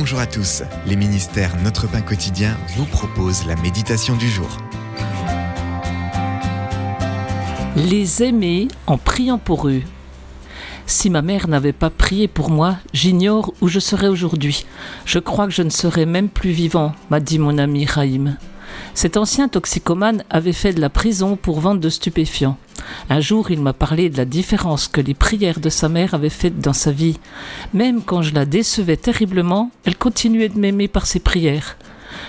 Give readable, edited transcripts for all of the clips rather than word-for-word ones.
Bonjour à tous, les ministères Notre Pain Quotidien vous proposent la méditation du jour. Les aimer en priant pour eux. Si ma mère n'avait pas prié pour moi, j'ignore où je serais aujourd'hui. Je crois que je ne serais même plus vivant, m'a dit mon ami Raïm. Cet ancien toxicomane avait fait de la prison pour vente de stupéfiants. Un jour, il m'a parlé de la différence que les prières de sa mère avaient faite dans sa vie. Même quand je la décevais terriblement, elle continuait de m'aimer par ses prières.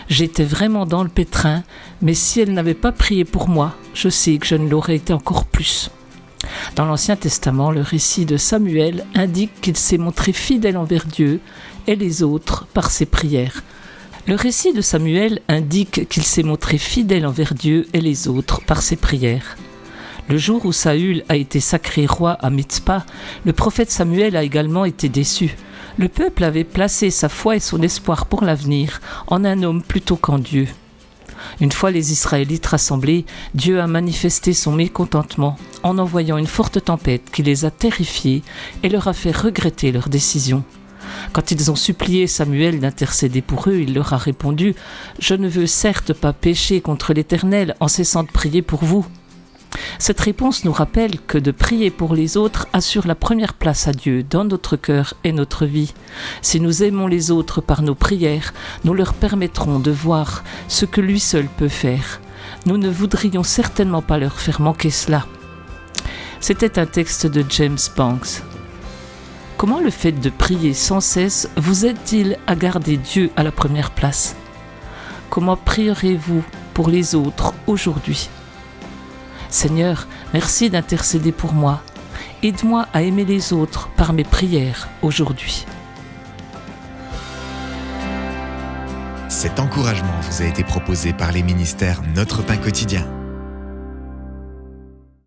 J'étais vraiment dans le pétrin, mais si elle n'avait pas prié pour moi, je sais que je ne l'aurais été encore plus. Dans l'Ancien Testament, le récit de Samuel indique qu'il s'est montré fidèle envers Dieu et les autres par ses prières. Le récit de Samuel indique qu'il s'est montré fidèle envers Dieu et les autres par ses prières. Le jour où Saül a été sacré roi à Mitzpah, le prophète Samuel a également été déçu. Le peuple avait placé sa foi et son espoir pour l'avenir en un homme plutôt qu'en Dieu. Une fois les Israélites rassemblés, Dieu a manifesté son mécontentement en envoyant une forte tempête qui les a terrifiés et leur a fait regretter leur décision. Quand ils ont supplié Samuel d'intercéder pour eux, il leur a répondu « Je ne veux certes pas pécher contre l'Éternel en cessant de prier pour vous ». Cette réponse nous rappelle que de prier pour les autres assure la première place à Dieu dans notre cœur et notre vie. Si nous aimons les autres par nos prières, nous leur permettrons de voir ce que lui seul peut faire. Nous ne voudrions certainement pas leur faire manquer cela. C'était un texte de James Banks. Comment le fait de prier sans cesse vous aide-t-il à garder Dieu à la première place ? Comment prierez-vous pour les autres aujourd'hui ? Seigneur, merci d'intercéder pour moi. Aide-moi à aimer les autres par mes prières aujourd'hui. Cet encouragement vous a été proposé par les ministères Notre Pain Quotidien.